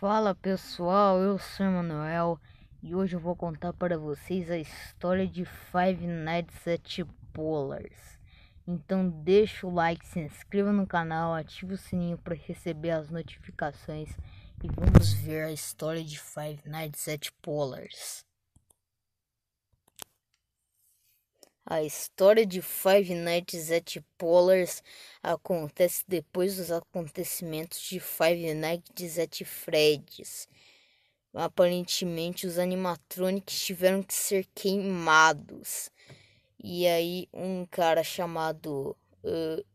Fala pessoal, eu sou o Manuel e hoje eu vou contar para vocês a história de Five Nights at Pollars. Então deixa o like, se inscreva no canal, ative o sininho para receber as notificações e vamos ver a história de Five Nights at Pollars. A história de Five Nights at Pollars acontece depois dos acontecimentos de Five Nights at Freddy's. Aparentemente os animatronics tiveram que ser queimados. E aí um cara chamado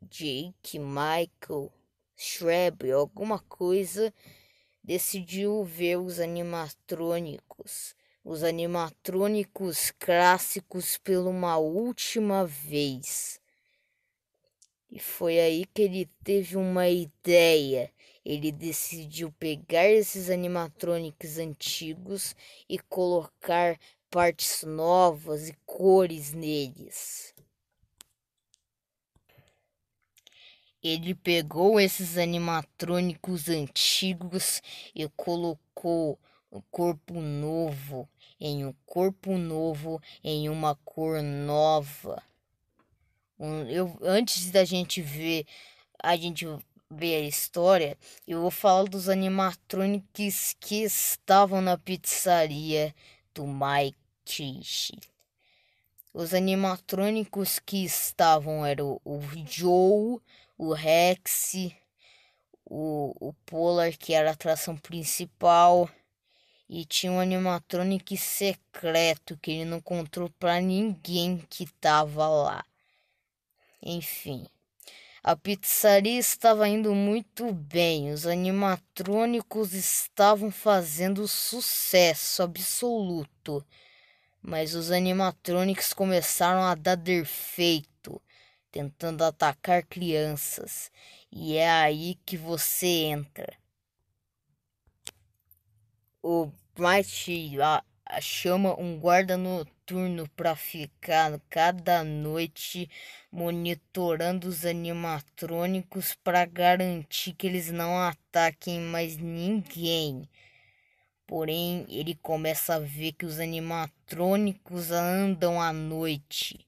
Jake, Michael, Shreb, alguma coisa, decidiu ver os animatrônicos clássicos pela uma última vez. E foi aí que ele teve uma ideia. Ele decidiu pegar esses animatronics antigos e colocar partes novas e cores neles. Ele pegou esses animatrônicos antigos e colocou um corpo novo em uma cor nova. Antes da gente ver a história, eu vou falar dos animatronics que estavam na pizzaria do Mike Tish. Os animatrônicos que estavam eram o Joe, o Rex, o Polar, que era a atração principal, e tinha um animatronic secreto que ele não contou pra ninguém que tava lá. Enfim, a pizzaria estava indo muito bem, os animatrônicos estavam fazendo sucesso absoluto. Mas os animatronics começaram a dar defeito, tentando atacar crianças. E é aí que você entra. O Might chama um guarda noturno para ficar cada noite monitorando os animatrônicos para garantir que eles não ataquem mais ninguém. Porém, ele começa a ver que os animatrônicos andam à noite.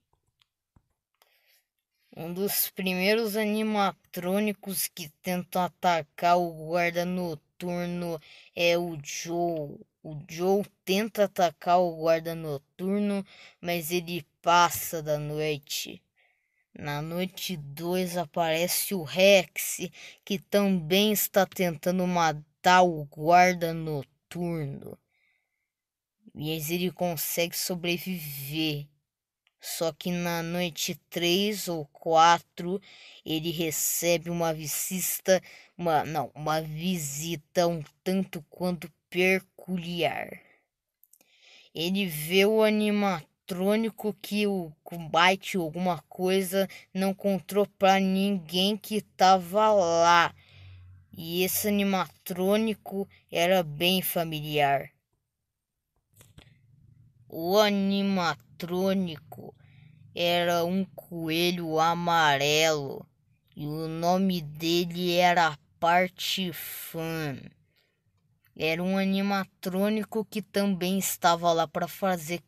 Um dos primeiros animatrônicos que tentam atacar o guarda noturno é o Joe. O Joe tenta atacar o guarda noturno, mas ele passa da noite. Na noite 2 aparece o Rex, que também está tentando matar o guarda noturno. Mas ele consegue sobreviver. Só que na noite 3 ou 4 ele recebe uma visita, uma visita um tanto quanto peculiar. Ele vê o animatrônico que o Byte ou alguma coisa não contou pra ninguém que tava lá. E esse animatrônico era bem familiar. O animatrônico era um coelho amarelo e o nome dele era Partifan. Era um animatrônico que também estava lá para fazer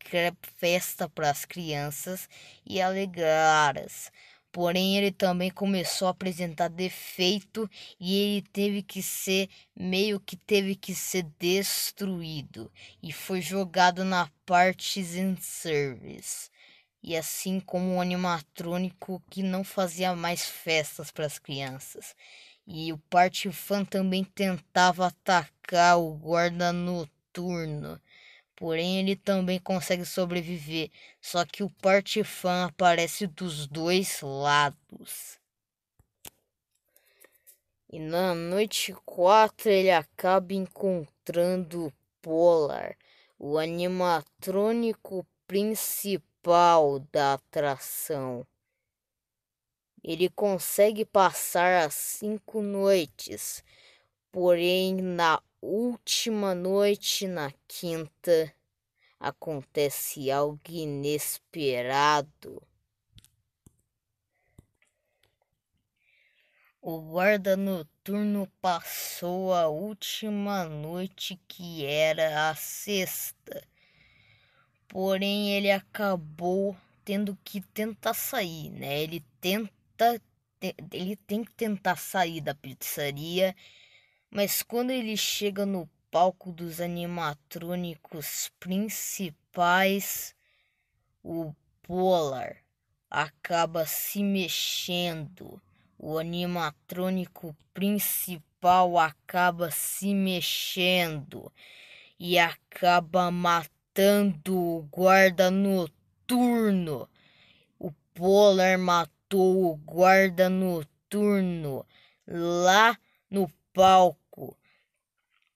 festa para as crianças e alegrá-las. Porém, ele também começou a apresentar defeito e ele teve que ser destruído e foi jogado na Parties and Service. E assim como o animatrônico que não fazia mais festas para as crianças. E o Partifan também tentava atacar o guarda noturno. Porém, ele também consegue sobreviver. Só que o Partifan aparece dos dois lados. E na noite 4 ele acaba encontrando o Polar, o animatrônico principal da atração. Ele consegue passar as 5 noites, porém na última noite, na quinta, acontece algo inesperado. O guarda noturno passou a última noite, que era a sexta. Porém, ele acabou tendo que tentar sair, né? Ele tem que tentar sair da pizzaria, mas quando ele chega no palco dos animatrônicos principais, o Polar acaba se mexendo. O animatrônico principal acaba se mexendo e acaba matando o guarda noturno. O Polar matou o guarda noturno lá no palco.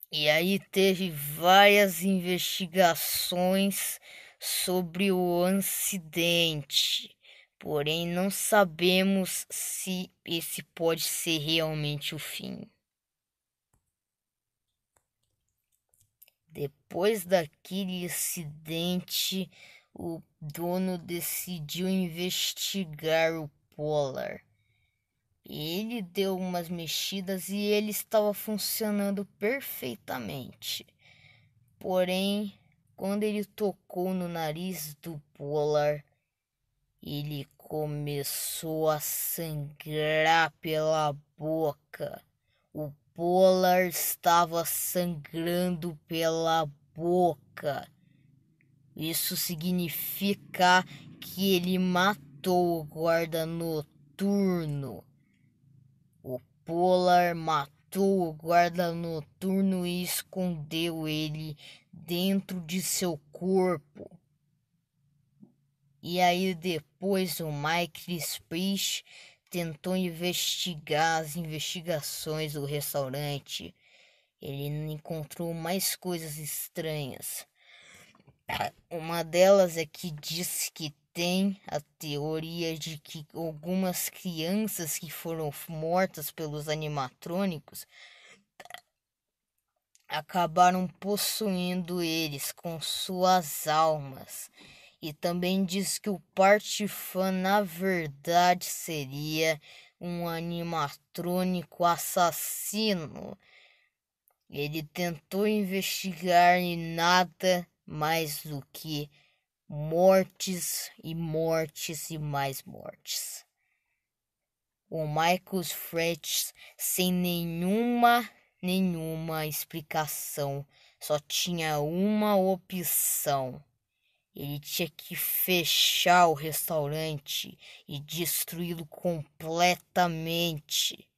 E aí teve várias investigações sobre o acidente. Porém, não sabemos se esse pode ser realmente o fim. Depois daquele acidente, o dono decidiu investigar o Polar. Ele deu umas mexidas e ele estava funcionando perfeitamente. Porém, quando ele tocou no nariz do Polar, ele começou a sangrar pela boca. O Polar estava sangrando pela boca. Isso significa que ele matou o guarda noturno. O Polar matou o guarda noturno e escondeu ele dentro de seu corpo. E aí depois o Mike Spish tentou investigar as investigações do restaurante. Ele encontrou mais coisas estranhas. Uma delas é que diz que tem a teoria de que algumas crianças que foram mortas pelos animatrônicos acabaram possuindo eles com suas almas. E também diz que o Partifan na verdade seria um animatrônico assassino. Ele tentou investigar e nada mais do que mortes e mortes e mais mortes. O Michael Fretz, sem nenhuma explicação, só tinha uma opção. Ele tinha que fechar o restaurante e destruí-lo completamente.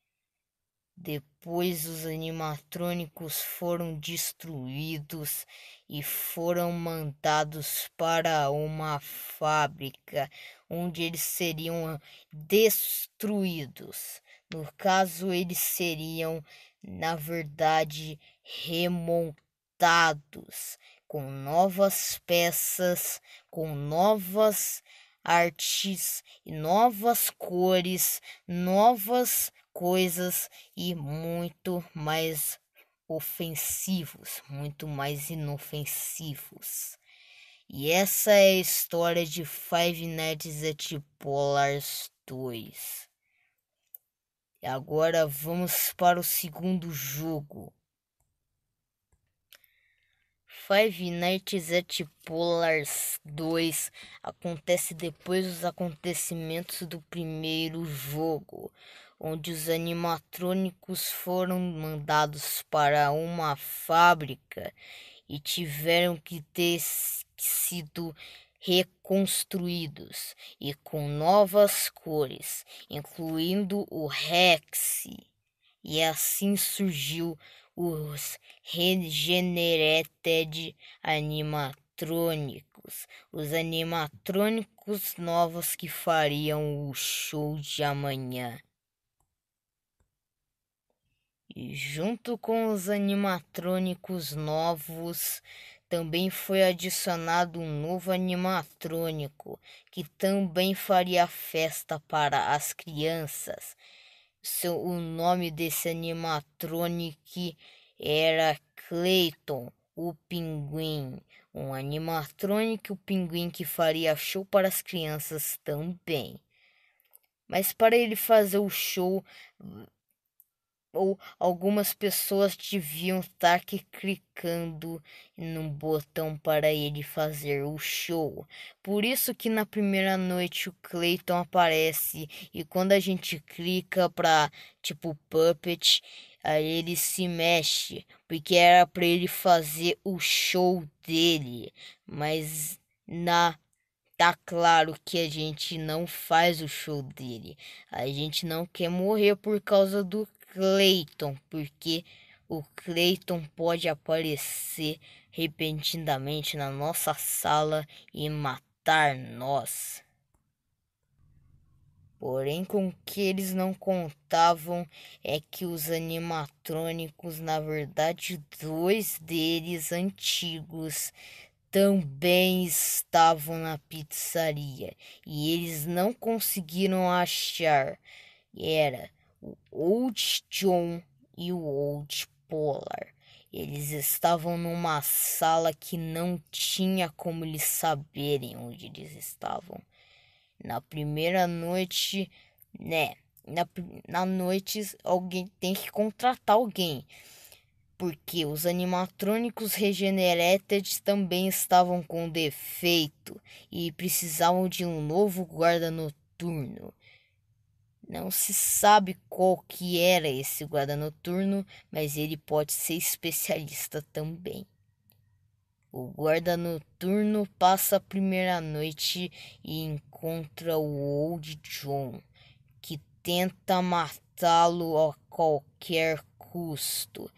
Depois os animatrônicos foram destruídos e foram mandados para uma fábrica onde eles seriam destruídos. No caso, eles seriam, na verdade, remontados com novas peças, com novas artes e novas cores, novas coisas e muito mais ofensivos, muito mais inofensivos. E essa é a história de Five Nights at Polar's 2. E agora vamos para o segundo jogo. Five Nights at Polar's 2 acontece depois dos acontecimentos do primeiro jogo, onde os animatrônicos foram mandados para uma fábrica e tiveram que ter sido reconstruídos e com novas cores, incluindo o Rex. E assim surgiu os Regenerated Animatrônicos, os animatrônicos novos que fariam o show de amanhã. E junto com os animatrônicos novos, também foi adicionado um novo animatrônico, que também faria festa para as crianças. O nome desse animatronic era Clayton, o Pinguim. Um animatronic, o Pinguim, que faria show para as crianças também. Mas para ele fazer o show, ou algumas pessoas deviam estar que clicando num botão para ele fazer o show. Por isso que na primeira noite o Clayton aparece e quando a gente clica para tipo puppet, aí ele se mexe, porque era para ele fazer o show dele, mas na tá claro que a gente não faz o show dele. A gente não quer morrer por causa do Clayton, porque o Clayton pode aparecer repentinamente na nossa sala e matar nós. Porém, com o que eles não contavam é que os animatrônicos, na verdade, dois deles antigos, também estavam na pizzaria e eles não conseguiram achar. Era o Old John e o Old Polar. Eles estavam numa sala que não tinha como eles saberem onde eles estavam. Na primeira noite, né? Na noite, alguém tem que contratar alguém porque os animatrônicos Regenerated também estavam com defeito e precisavam de um novo guarda noturno. Não se sabe qual que era esse guarda noturno, mas ele pode ser especialista também. O guarda noturno passa a primeira noite e encontra o Old John, que tenta matá-lo a qualquer custo.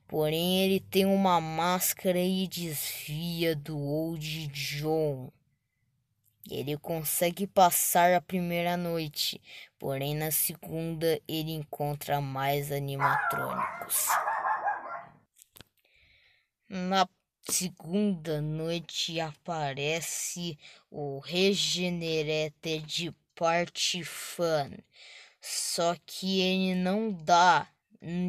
Porém, ele tem uma máscara e desvia do Old John. Ele consegue passar a primeira noite, porém na segunda ele encontra mais animatrônicos. Na segunda noite aparece o Regenerated Party Fun. Só que ele não dá,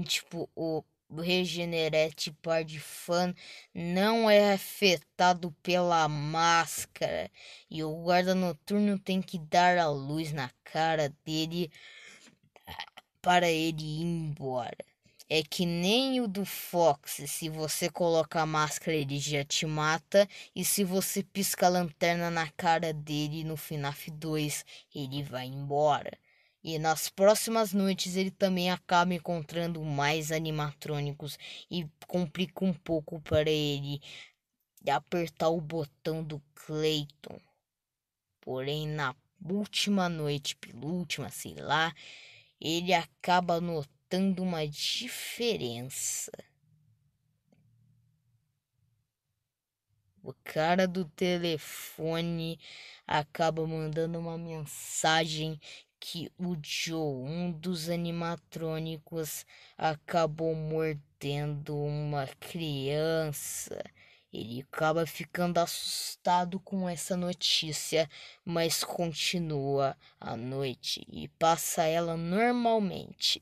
tipo, o Regenerate Party Fun não é afetado pela máscara. E o guarda noturno tem que dar a luz na cara dele para ele ir embora. É que nem o do Fox, se você coloca a máscara ele já te mata, e se você pisca a lanterna na cara dele no FNAF 2, ele vai embora. E nas próximas noites ele também acaba encontrando mais animatrônicos e complica um pouco para ele apertar o botão do Clayton. Porém, na última noite, penúltima, sei lá, ele acaba notando uma diferença. O cara do telefone acaba mandando uma mensagem que o Joe, um dos animatrônicos, acabou mordendo uma criança. Ele acaba ficando assustado com essa notícia, mas continua a noite e passa ela normalmente.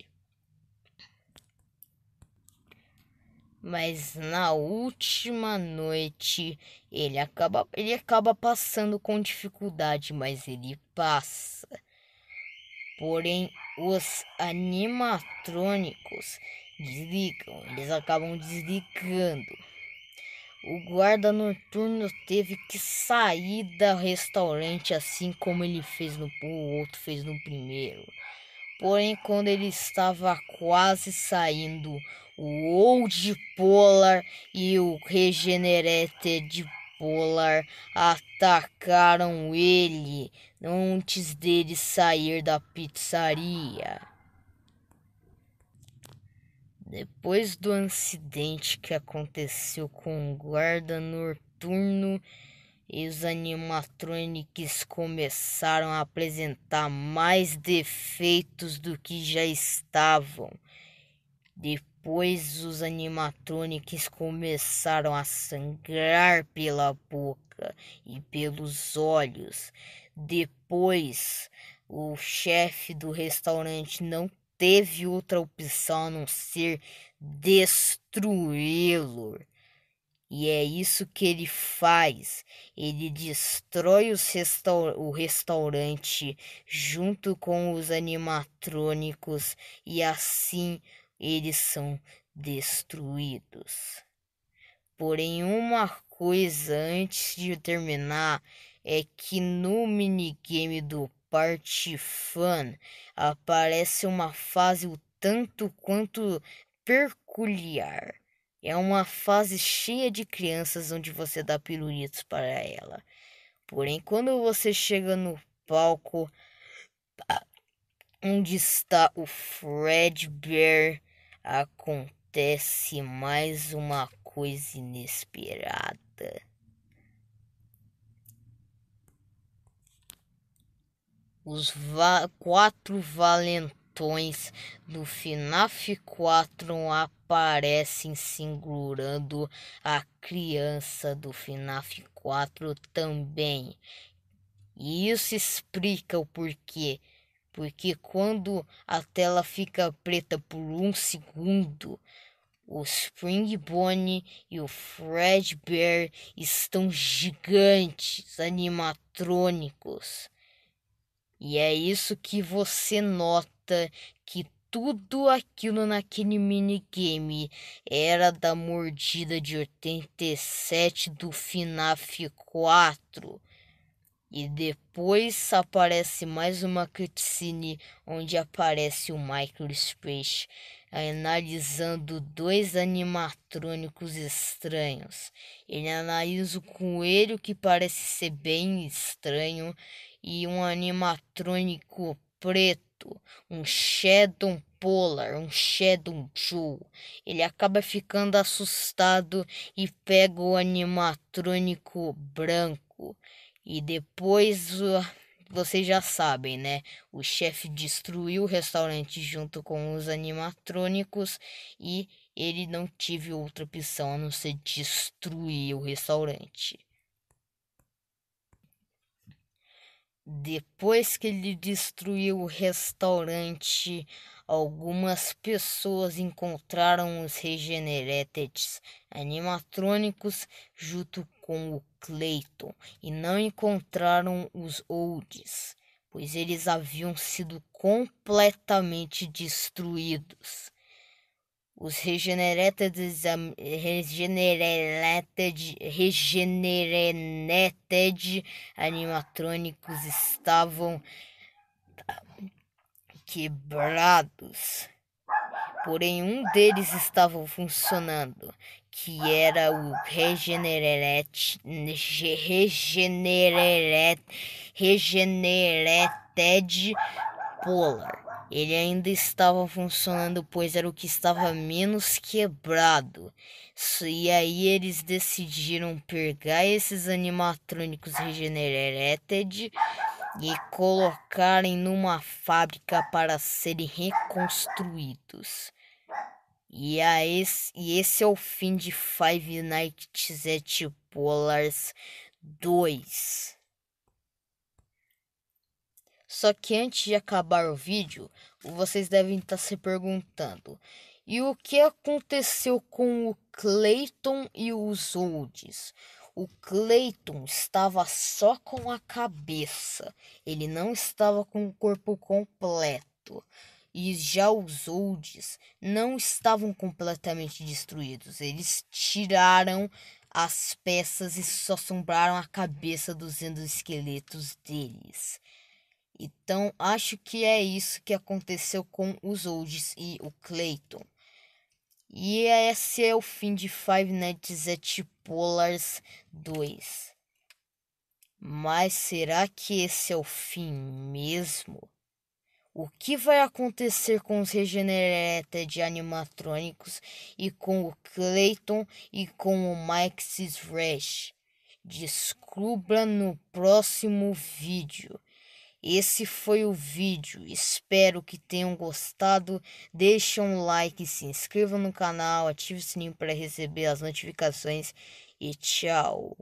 Mas na última noite ele acaba passando com dificuldade, mas ele passa. Porém, os animatrônicos desligam, eles acabam desligando. O guarda noturno teve que sair do restaurante assim como ele fez o outro fez no primeiro. Porém, quando ele estava quase saindo, o Old Polar e o Regenerated Polar atacaram ele antes dele sair da pizzaria. Depois do acidente que aconteceu com o guarda noturno, e os animatronics começaram a apresentar mais defeitos do que já estavam. Depois os animatronics começaram a sangrar pela boca e pelos olhos. Depois o chefe do restaurante não teve outra opção a não ser destruí-lo. E é isso que ele faz. Ele destrói o restaurante junto com os animatrônicos e assim eles são destruídos. Porém, uma coisa antes de terminar é que no minigame do Party Fun aparece uma fase o tanto quanto peculiar. É uma fase cheia de crianças onde você dá pirulitos para ela. Porém, quando você chega no palco onde está o Fredbear, acontece mais uma coisa inesperada. Os 4 valentões do FNAF 4 aparecem segurando a criança do FNAF 4 também. E isso explica o porquê. Porque quando a tela fica preta por um segundo, o Spring Bonnie e o Fredbear estão gigantes, animatrônicos. E é isso que você nota, que tudo aquilo naquele minigame era da mordida de 87 do FNAF 4. E depois aparece mais uma cutscene onde aparece o Michael Space analisando 2 animatrônicos estranhos. Ele analisa o coelho, que parece ser bem estranho, e um animatrônico preto, um Shadow Polar, um Shadow Joe. Ele acaba ficando assustado e pega o animatrônico branco. E depois, vocês já sabem, né? O chefe destruiu o restaurante junto com os animatrônicos e ele não teve outra opção a não ser destruir o restaurante. Depois que ele destruiu o restaurante, algumas pessoas encontraram os Regenerated animatrônicos junto com o Clayton e não encontraram os Olds, pois eles haviam sido completamente destruídos. Os Regenerated animatrônicos estavam quebrados. Porém, um deles estava funcionando, que era o Regenerated Polar. Ele ainda estava funcionando, pois era o que estava menos quebrado. E aí eles decidiram pegar esses animatrônicos Regenerated e colocarem numa fábrica para serem reconstruídos. E esse é o fim de Five Nights at Polars 2. Só que antes de acabar o vídeo, vocês devem estar se perguntando: e o que aconteceu com o Clayton e os Olds? O Clayton estava só com a cabeça, ele não estava com o corpo completo. E já os Olds não estavam completamente destruídos, eles tiraram as peças e só sobraram a cabeça dos endosqueletos deles. Então, acho que é isso que aconteceu com os Olds e o Clayton. E esse é o fim de Five Nights at Polars 2. Mas será que esse é o fim mesmo? O que vai acontecer com os Regenerated animatrônicos e com o Clayton e com o Maxis Rash? Descubra no próximo vídeo. Esse foi o vídeo, espero que tenham gostado. Deixe um like, se inscreva no canal, ative o sininho para receber as notificações e tchau.